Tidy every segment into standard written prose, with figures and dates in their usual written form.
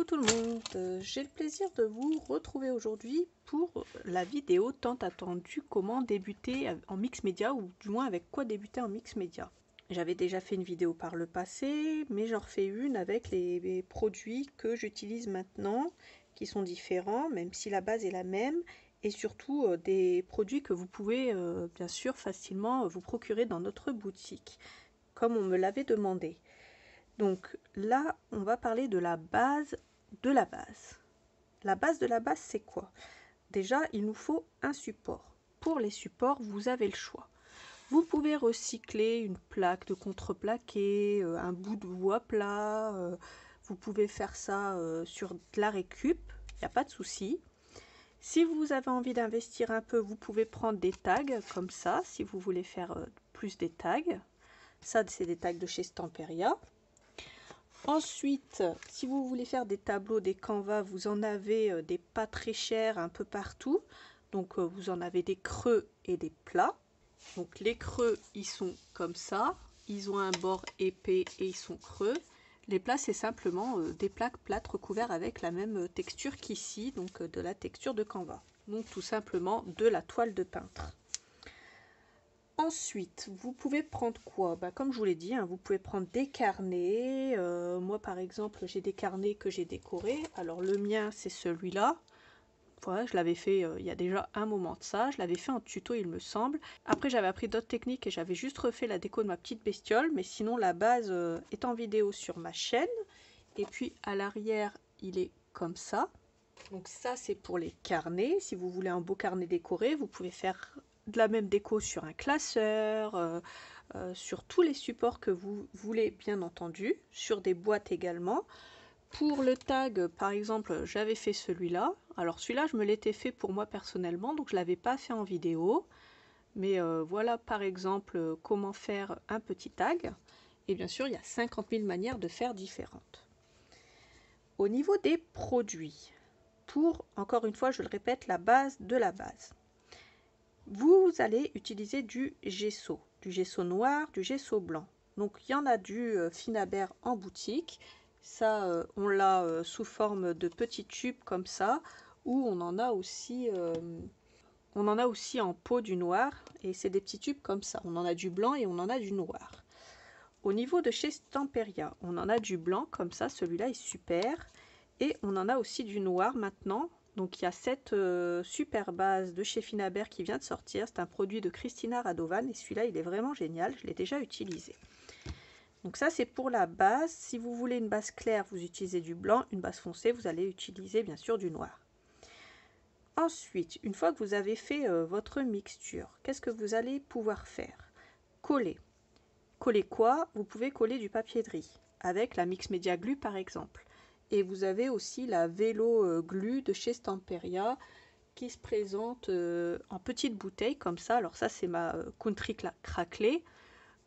tout le monde, j'ai le plaisir de vous retrouver aujourd'hui pour la vidéo tant attendue comment débuter en mix média, ou du moins avec quoi débuter en mix média. J'avais déjà fait une vidéo par le passé, mais j'en refais une avec les produits que j'utilise maintenant, qui sont différents, même si la base est la même, et surtout des produits que vous pouvez bien sûr facilement vous procurer dans notre boutique, comme on me l'avait demandé. Donc là, on va parler de la base de la base. La base de la base, c'est quoi? Déjà, il nous faut un support. Pour les supports, vous avez le choix. Vous pouvez recycler une plaque de contreplaqué, un bout de bois plat. Vous pouvez faire ça sur de la récup, il n'y a pas de souci. Si vous avez envie d'investir un peu, vous pouvez prendre des tags comme ça, si vous voulez faire plus des tags. Ça, c'est des tags de chez Stamperia. Ensuite, si vous voulez faire des tableaux, des canvas, vous en avez des pas très chers un peu partout. Donc vous en avez des creux et des plats. Donc les creux, ils sont comme ça. Ils ont un bord épais et ils sont creux. Les plats, c'est simplement des plaques plates recouvertes avec la même texture qu'ici, donc de la texture de canvas. Donc tout simplement de la toile de peintre. Ensuite, vous pouvez prendre quoi? Comme je vous l'ai dit, hein, vous pouvez prendre des carnets. Moi, par exemple, j'ai des carnets que j'ai décorés. Alors, le mien, c'est celui-là. Voilà, je l'avais fait il y a déjà un moment de ça. Je l'avais fait en tuto, il me semble. Après, j'avais appris d'autres techniques et j'avais juste refait la déco de ma petite bestiole. Mais sinon, la base est en vidéo sur ma chaîne. Et puis, à l'arrière, il est comme ça. Donc ça, c'est pour les carnets. Si vous voulez un beau carnet décoré, vous pouvez faire de la même déco sur un classeur, sur tous les supports que vous voulez, bien entendu, sur des boîtes également. Pour le tag, par exemple, j'avais fait celui-là. Alors celui-là, je me l'étais fait pour moi personnellement, donc je ne l'avais pas fait en vidéo. Mais voilà, par exemple, comment faire un petit tag. Et bien sûr, il y a 50 000 manières de faire différentes. Au niveau des produits, pour, encore une fois, je le répète, la base de la base. Vous allez utiliser du gesso noir, du gesso blanc. Donc il y en a du Finabert en boutique. Ça, on l'a sous forme de petits tubes comme ça, ou on en a aussi en pot du noir, et c'est des petits tubes comme ça. On en a du blanc et on en a du noir. Au niveau de chez Stamperia, on en a du blanc comme ça, celui-là est super. Et on en a aussi du noir maintenant. Donc il y a cette super base de chez Finabert qui vient de sortir. C'est un produit de Christina Radovan et celui-là il est vraiment génial. Je l'ai déjà utilisé. Donc ça c'est pour la base. Si vous voulez une base claire, vous utilisez du blanc. Une base foncée, vous allez utiliser bien sûr du noir. Ensuite, une fois que vous avez fait votre mixture, qu'est-ce que vous allez pouvoir faire? Coller. Coller quoi? Vous pouvez coller du papier de riz avec la Mix Media Glue par exemple. Et vous avez aussi la Vélo Glue de chez Stamperia qui se présente en petite bouteille comme ça. Alors ça c'est ma Country craquelée,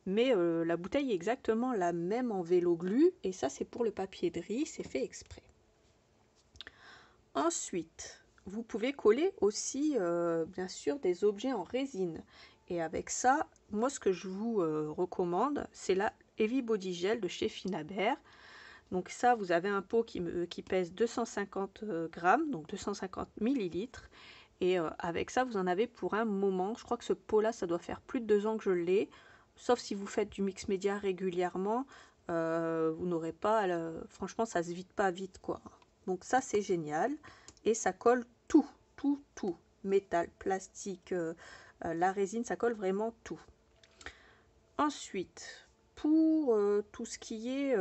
mais la bouteille est exactement la même en Vélo Glue et ça c'est pour le papier de riz, c'est fait exprès. Ensuite, vous pouvez coller aussi bien sûr des objets en résine. Et avec ça, moi ce que je vous recommande, c'est la Heavy Body Gel de chez Finabert. Donc ça, vous avez un pot qui pèse 250 grammes, donc 250 millilitres. Et avec ça, vous en avez pour un moment. Je crois que ce pot-là, ça doit faire plus de 2 ans que je l'ai. Sauf si vous faites du mix média régulièrement, vous n'aurez pas... franchement, ça se vide pas vite, quoi. Donc ça, c'est génial. Et ça colle tout, tout, tout. Métal, plastique, la résine, ça colle vraiment tout. Ensuite... pour tout ce qui est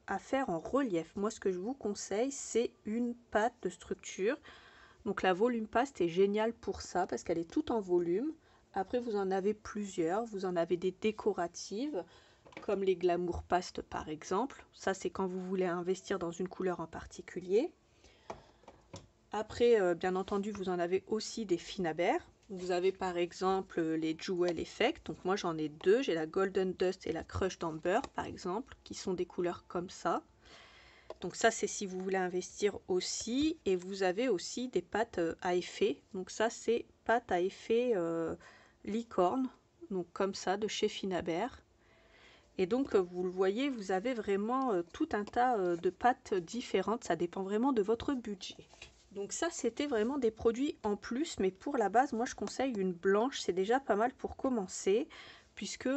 à faire en relief, moi ce que je vous conseille, c'est une pâte de structure. Donc la volume paste est géniale pour ça parce qu'elle est toute en volume. Après vous en avez plusieurs, vous en avez des décoratives comme les Glamour Paste par exemple. Ça c'est quand vous voulez investir dans une couleur en particulier. Après bien entendu vous en avez aussi des Finabert. Vous avez par exemple les Jewel Effect, donc moi j'en ai deux, j'ai la Golden Dust et la Crushed Amber par exemple, qui sont des couleurs comme ça. Donc ça c'est si vous voulez investir aussi, et vous avez aussi des pâtes à effet, donc ça c'est pâte à effet licorne, donc comme ça de chez Finabert. Et donc vous le voyez, vous avez vraiment tout un tas de pâtes différentes, ça dépend vraiment de votre budget. Donc ça c'était vraiment des produits en plus, mais pour la base moi je conseille une blanche, c'est déjà pas mal pour commencer, puisque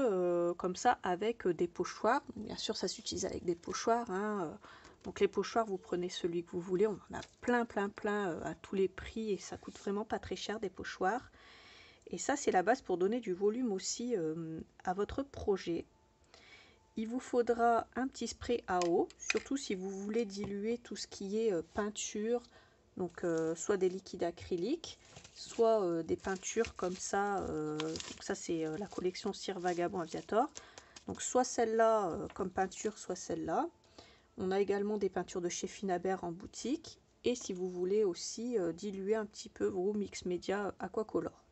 comme ça avec des pochoirs, bien sûr ça s'utilise avec des pochoirs, hein, donc les pochoirs vous prenez celui que vous voulez, on en a plein à tous les prix et ça coûte vraiment pas très cher des pochoirs. Et ça c'est la base pour donner du volume aussi à votre projet. Il vous faudra un petit spray à eau, surtout si vous voulez diluer tout ce qui est peinture, donc soit des liquides acryliques, soit des peintures comme ça. Donc ça c'est la collection Cire Vagabond Aviator. Donc soit celle-là comme peinture, soit celle-là. On a également des peintures de chez Finabert en boutique. Et si vous voulez aussi diluer un petit peu vos mix média aquacolor.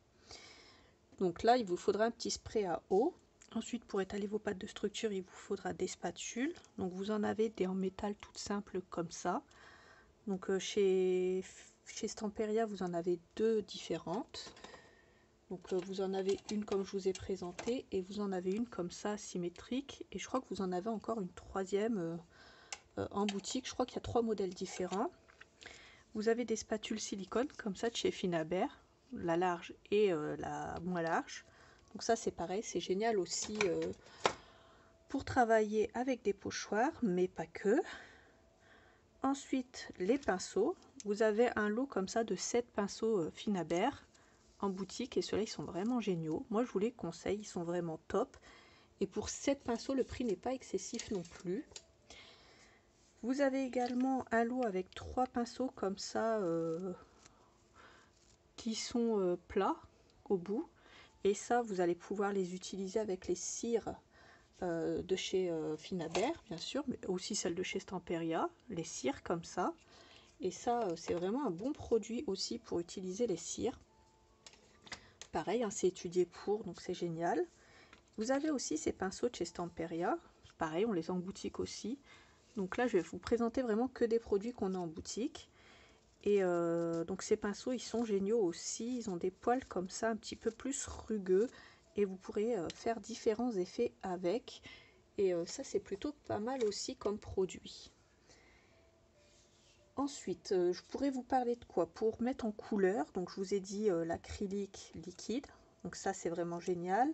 Donc là, il vous faudra un petit spray à eau. Ensuite, pour étaler vos pâtes de structure, il vous faudra des spatules. Donc vous en avez des en métal toutes simples comme ça. Donc chez Stamperia, vous en avez deux différentes. Donc vous en avez une comme je vous ai présenté et vous en avez une comme ça symétrique. Et je crois que vous en avez encore une troisième en boutique. Je crois qu'il y a 3 modèles différents. Vous avez des spatules silicone comme ça de chez Finabert, la large et la moins large. Donc ça c'est pareil, c'est génial aussi pour travailler avec des pochoirs, mais pas que. Ensuite les pinceaux, vous avez un lot comme ça de 7 pinceaux Finabert en boutique et ceux-là ils sont vraiment géniaux. Moi je vous les conseille, ils sont vraiment top. Et pour 7 pinceaux le prix n'est pas excessif non plus. Vous avez également un lot avec 3 pinceaux comme ça qui sont plats au bout. Et ça, vous allez pouvoir les utiliser avec les cires de chez Finabert, bien sûr, mais aussi celles de chez Stamperia, les cires comme ça. Et ça, c'est vraiment un bon produit aussi pour utiliser les cires. Pareil, hein, c'est étudié pour, donc c'est génial. Vous avez aussi ces pinceaux de chez Stamperia. Pareil, on les a en boutique aussi. Donc là, je vais vous présenter vraiment que des produits qu'on a en boutique. Et donc ces pinceaux, ils sont géniaux aussi. Ils ont des poils comme ça, un petit peu plus rugueux. Et vous pourrez faire différents effets avec. Et ça, c'est plutôt pas mal aussi comme produit. Ensuite, je pourrais vous parler de quoi? Pour mettre en couleur, donc je vous ai dit l'acrylique liquide. Donc ça, c'est vraiment génial.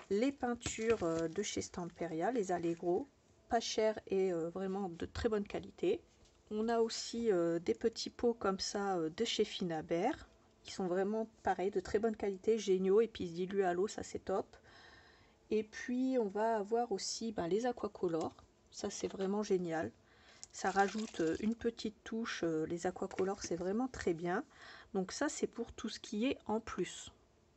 Les peintures de chez Stamperia, les Allegro. Pas cher et vraiment de très bonne qualité. On a aussi des petits pots comme ça de chez Finabert, qui sont vraiment pareil, de très bonne qualité, géniaux, et puis ils se diluent à l'eau, ça c'est top. Et puis on va avoir aussi les aquacolors, ça c'est vraiment génial. Ça rajoute une petite touche, les aquacolors c'est vraiment très bien. Donc ça c'est pour tout ce qui est en plus.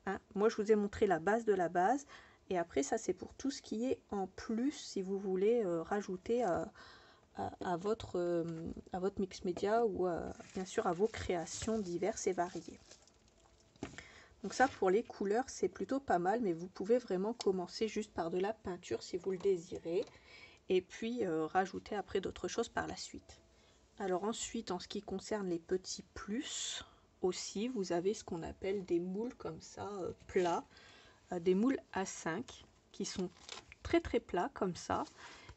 Hein. Moi je vous ai montré la base de la base, et après ça c'est pour tout ce qui est en plus, si vous voulez rajouter à votre mix média ou bien sûr à vos créations diverses et variées. Donc ça pour les couleurs c'est plutôt pas mal, mais vous pouvez vraiment commencer juste par de la peinture si vous le désirez et puis rajouter après d'autres choses par la suite. Alors ensuite en ce qui concerne les petits plus aussi, vous avez ce qu'on appelle des moules comme ça plats, des moules A5 qui sont très plats comme ça.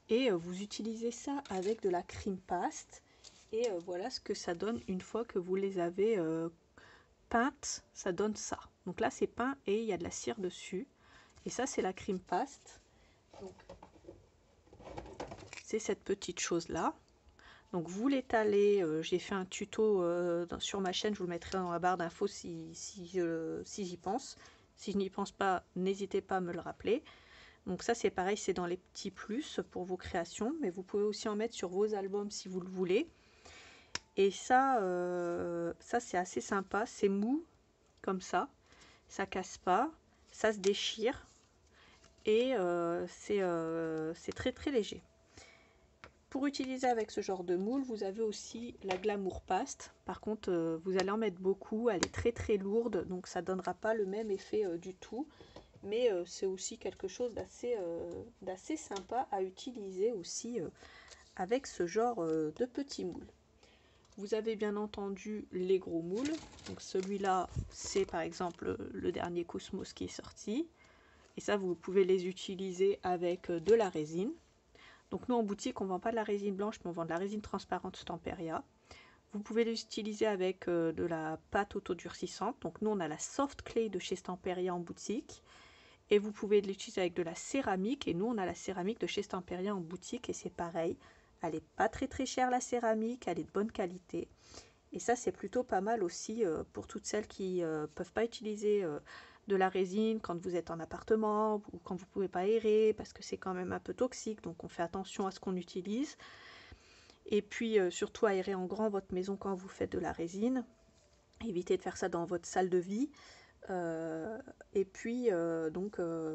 Et vous utilisez ça avec de la cream paste et voilà ce que ça donne une fois que vous les avez peintes, ça donne ça. Donc là c'est peint et il y a de la cire dessus et ça c'est la cream paste. C'est cette petite chose là. Donc vous l'étalez, j'ai fait un tuto sur ma chaîne, je vous le mettrai dans la barre d'infos si j'y pense. Si je n'y pense pas, n'hésitez pas à me le rappeler. Donc ça c'est pareil, c'est dans les petits plus pour vos créations, mais vous pouvez aussi en mettre sur vos albums si vous le voulez. Et ça, ça c'est assez sympa, c'est mou comme ça casse pas, ça se déchire et c'est très léger. Pour utiliser avec ce genre de moule, vous avez aussi la Glamour Paste. Par contre, vous allez en mettre beaucoup, elle est très lourde, donc ça donnera pas le même effet du tout. Mais c'est aussi quelque chose d'assez sympa à utiliser aussi avec ce genre de petits moules. Vous avez bien entendu les gros moules. Donc celui-là, c'est par exemple le dernier Cosmos qui est sorti. Et ça, vous pouvez les utiliser avec de la résine. Donc nous, en boutique, on ne vend pas de la résine blanche, mais on vend de la résine transparente Stamperia. Vous pouvez l'utiliser avec de la pâte autodurcissante. Donc nous, on a la Soft Clay de chez Stamperia en boutique. Et vous pouvez l'utiliser avec de la céramique. Et nous, on a la céramique de chez Stamperia en boutique. Et c'est pareil. Elle n'est pas très très chère, la céramique. Elle est de bonne qualité. Et ça, c'est plutôt pas mal aussi pour toutes celles qui ne peuvent pas utiliser de la résine quand vous êtes en appartement ou quand vous ne pouvez pas aérer parce que c'est quand même un peu toxique. Donc on fait attention à ce qu'on utilise. Et puis surtout aérer en grand votre maison quand vous faites de la résine. Évitez de faire ça dans votre salle de vie. Et puis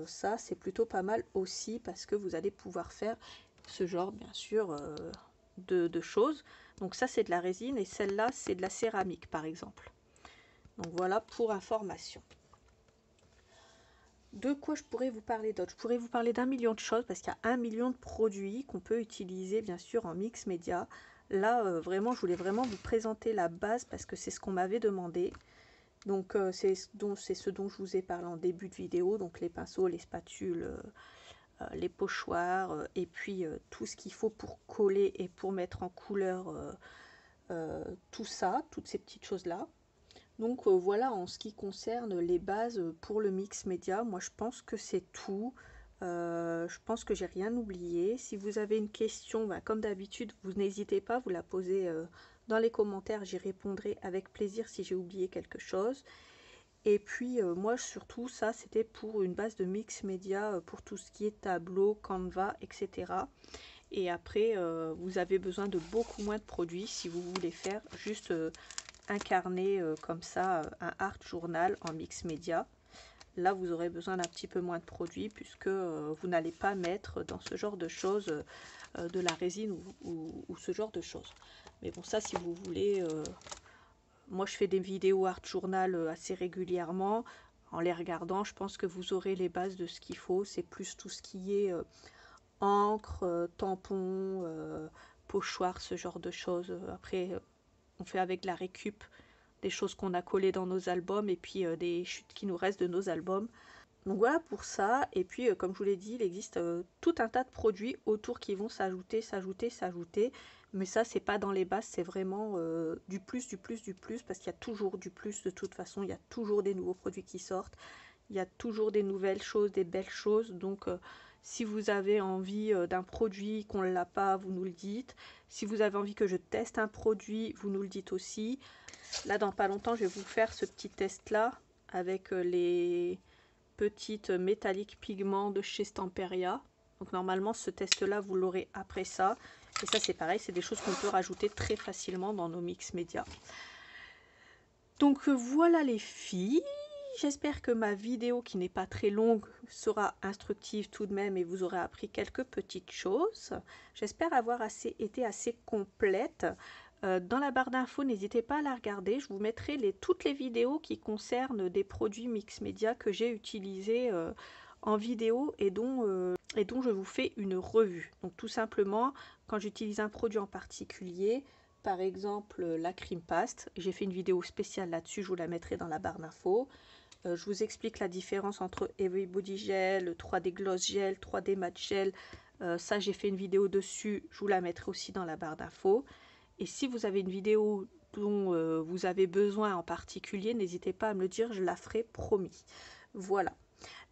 ça c'est plutôt pas mal aussi parce que vous allez pouvoir faire ce genre bien sûr de choses. Donc ça c'est de la résine et celle-là c'est de la céramique par exemple. Donc voilà pour information. De quoi je pourrais vous parler d'autre? Je pourrais vous parler d'un million de choses parce qu'il y a 1 million de produits qu'on peut utiliser bien sûr en mix média. Là vraiment je voulais vraiment vous présenter la base parce que c'est ce qu'on m'avait demandé. Donc c'est ce dont je vous ai parlé en début de vidéo, donc les pinceaux, les spatules, les pochoirs et puis tout ce qu'il faut pour coller et pour mettre en couleur tout ça, toutes ces petites choses là. Donc voilà en ce qui concerne les bases pour le mix média, moi je pense que c'est tout. Je pense que j'ai rien oublié. Si vous avez une question, bah, comme d'habitude, vous n'hésitez pas, vous la posez dans les commentaires, j'y répondrai avec plaisir si j'ai oublié quelque chose. Et puis moi surtout ça c'était pour une base de mix média pour tout ce qui est tableau, Canva, etc. Et après vous avez besoin de beaucoup moins de produits si vous voulez faire juste un carnet comme ça, un art journal en mix média. Là vous aurez besoin d'un petit peu moins de produits puisque vous n'allez pas mettre dans ce genre de choses de la résine ou ce genre de choses. Mais bon ça si vous voulez, moi je fais des vidéos art journal assez régulièrement. En les regardant je pense que vous aurez les bases de ce qu'il faut. C'est plus tout ce qui est encre, tampon, pochoir, ce genre de choses. Après on fait avec la récup des choses qu'on a collées dans nos albums et puis des chutes qui nous restent de nos albums. Donc voilà pour ça. Et puis comme je vous l'ai dit, il existe tout un tas de produits autour qui vont s'ajouter. Mais ça c'est pas dans les bases, c'est vraiment du plus parce qu'il y a toujours du plus de toute façon. Il y a toujours des nouveaux produits qui sortent. Il y a toujours des nouvelles choses, des belles choses. Donc si vous avez envie d'un produit qu'on ne l'a pas, vous nous le dites. Si vous avez envie que je teste un produit, vous nous le dites aussi. Là, dans pas longtemps, je vais vous faire ce petit test-là avec les petites métalliques pigments de chez Stamperia. Donc normalement, ce test-là, vous l'aurez après ça. Et ça, c'est pareil, c'est des choses qu'on peut rajouter très facilement dans nos mix médias. Donc voilà les filles. J'espère que ma vidéo, qui n'est pas très longue, sera instructive tout de même et vous aurez appris quelques petites choses. J'espère avoir été assez complète. Dans la barre d'infos, n'hésitez pas à la regarder. Je vous mettrai toutes les vidéos qui concernent des produits mix média que j'ai utilisés en vidéo et dont je vous fais une revue. Donc tout simplement, quand j'utilise un produit en particulier, par exemple la cream paste, j'ai fait une vidéo spéciale là-dessus, je vous la mettrai dans la barre d'infos. Je vous explique la différence entre Everybody Gel, 3D Gloss Gel, 3D Matte Gel. Ça, j'ai fait une vidéo dessus, je vous la mettrai aussi dans la barre d'infos. Et si vous avez une vidéo dont vous avez besoin en particulier, n'hésitez pas à me le dire, je la ferai, promis. Voilà,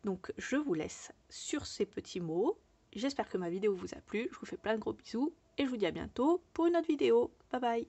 donc je vous laisse sur ces petits mots. J'espère que ma vidéo vous a plu, je vous fais plein de gros bisous et je vous dis à bientôt pour une autre vidéo. Bye bye.